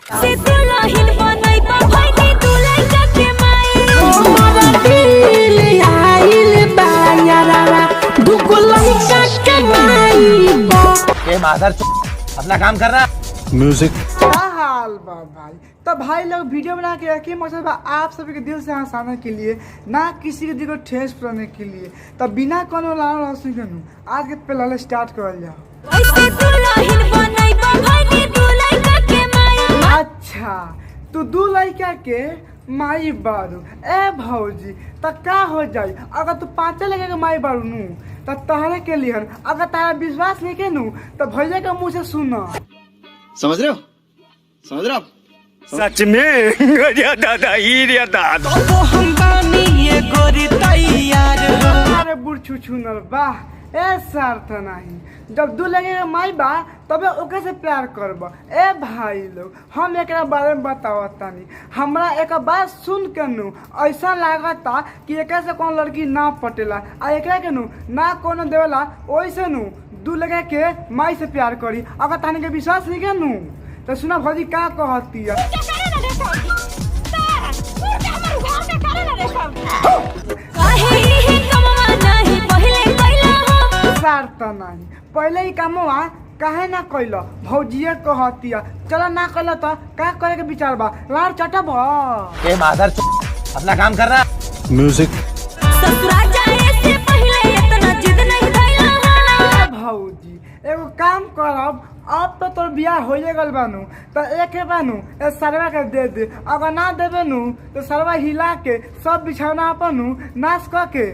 से दुल्हन बनैबा भइनी दुल्हा के माई मोरा दिल आइल बायारा दुगुलैका के माई ए मादर अपना काम कर रहा। म्यूजिक क्या हाल बा भाई। तो भाई लोग वीडियो बना के रखिए मकसद बा आप सभी के दिल से हंसाने के लिए, ना किसी के दिल को ठेस पहुंचाने के लिए। तो बिना कोनो लाल रोशनी के आज के पहले स्टार्ट करल जाओ। ऐसे दुल्हन बनैबा भइनी दुल्हा के माई। अच्छा तू दू लड़का के माई बारू ए भौजी तो का हो जाई अगर तू पांचे लड़का के माई बारू नू तो तहरे के लिए अगर तारा विश्वास नहीं के नू तो भैया के मुँह से सुना। समझ रहे हो? समझ रहे हो? सच में दादा ही दादा अरे बुढ़ छुछुनर वाह ए सार्थ नहीं। जब दू लगे माई बा तबे ओके से प्यार करब। ए भाई लोग हम एक बारे में बतावतानी, हमरा एक बात सुन के नु ऐसा लागता कि एक से कौन लड़की ना पटेला आ एक के नु ना कोनो देवेला। ओइसे नु दू लगे के माई से प्यार करी। अगर तानी के विश्वास नहीं के नु तो सुना भौजी का कहती है। नहीं पहले ही कामवा काहे ना कैल भौजिया कहती है। चलो ना कैल तो का करे के विचार बा लार चटब ए मादर अपना काम कर रहा। म्यूजिक ससुराल जाए से पहले इतना जिद नहीं धइला भौजी एगो काम करब। अब तो तोर बियाह होइए गल बानू तो एक बानू ए सरवा के दे दे। अगर ना देबे नु तो सरवा हिला के सब बिछौना अपन नाश क के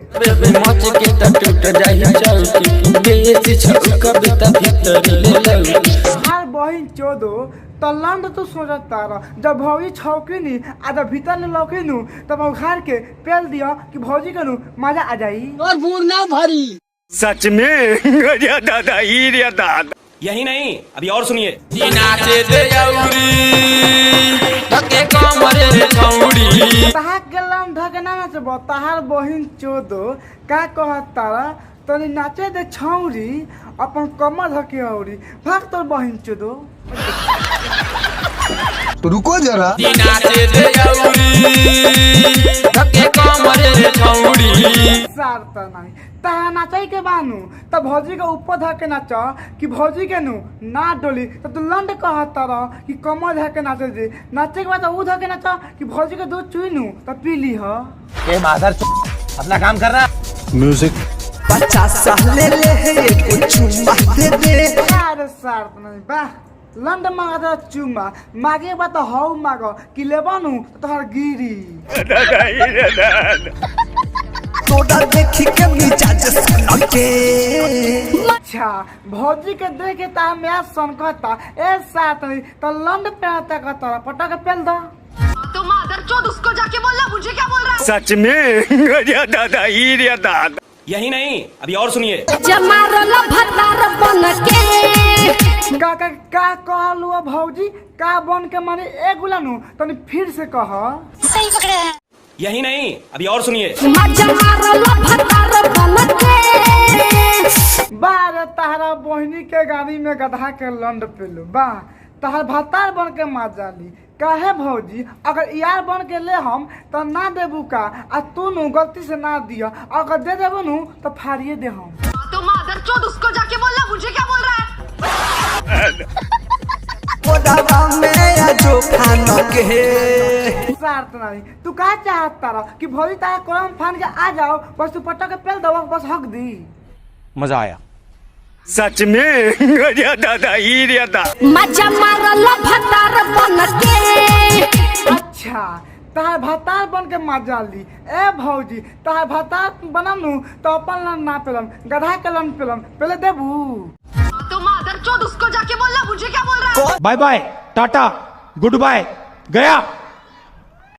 मच के त टूट जाई चौकी बेच छौक कविता भीतर ले लौकी हार बहिन चोदो तो लंड तू सोचता रह। जब भौजी छौकी नी आ जब भीतर ले लौकी नु तब उखाड़ के पेल दिया कि भौजी के नु मजा आ जाई और बूढ़ ना भरी। सच में दादा ही दादा। यही नहीं अभी और सुनिए। नाचे दे औरी धके कमरे रे छौड़ी तहार के लंड धके ना नाचब। तहार बहिन चोदो का कहता रह तनी नाचे दे छौरी अपन कमर धके औरी भाग तोर बहिन चोदो। रुको जरा। नाचे दे औरी धके कमरे रे छौड़ी सारता नहीं तहा नाचे के बानू तो भौजी के ऊपर धके नाच कि भौजी के नु ना डोली तो तू लंड कहता रह कि कमर धके नाचे दे। नाचे के बाद ऊ धके नाच कि भौजी के दूध चुई नु तो पी ली ह। ए मादर अपना काम कर रहा। म्यूजिक 50 साल ले कुछ दे दे। अरे सारत नहीं वाह लंड मांगा चुमा मागे बात हौ मांग कि लेबानू तो तोहर गिरी। तोड़ा देखी के मिजाज सनके। अच्छा भौजी के देख के ता मैं सनकता ए साथ नहीं तो लंड पे आता का पटक पेल दो। तो मादर चोद उसको जाके बोलना मुझे क्या बोल रहा है। सच में दादा ही दादा। यही नहीं अभी और सुनिए। जमारल भतार बन के का कहलू भौजी का बन के माने ए गुलानू तनी फिर से कह। सही पकड़े हैं। यही नहीं अभी और सुनिए। जमारल भतार बन के बार तहरा बहिनी के गाड़ी में गधा के लंड पेलू वाह तहर भतार बन के माजाली काहे भौजी। अगर यार बन के ले हम तो ना देबू का आ तू नु गलती से ना दिया अगर दे देबू नु तो फाड़िए दे हम। तो मादर चोद उसको जाके बोलना मुझे क्या बोल रहा है। ओदावा में या जो खाना के सार्थ नहीं तू का चाहता रह कि भौजी तारा कोलम फान के आ जाओ बस तू पटक के पेल दो बस हक दी। मजा आया। सच में दादा ही दादा। मजा मारल भतार बन के। अच्छा तहार भतार बन के माजाली ए भौजी तहार भतार बनम तो अपन लन ना पेलम गधा के लन पेलम पहले देबू। तो मादर चोद उसको जाके बोलना मुझे क्या बोल रहा है। Bye bye tata good bye गया।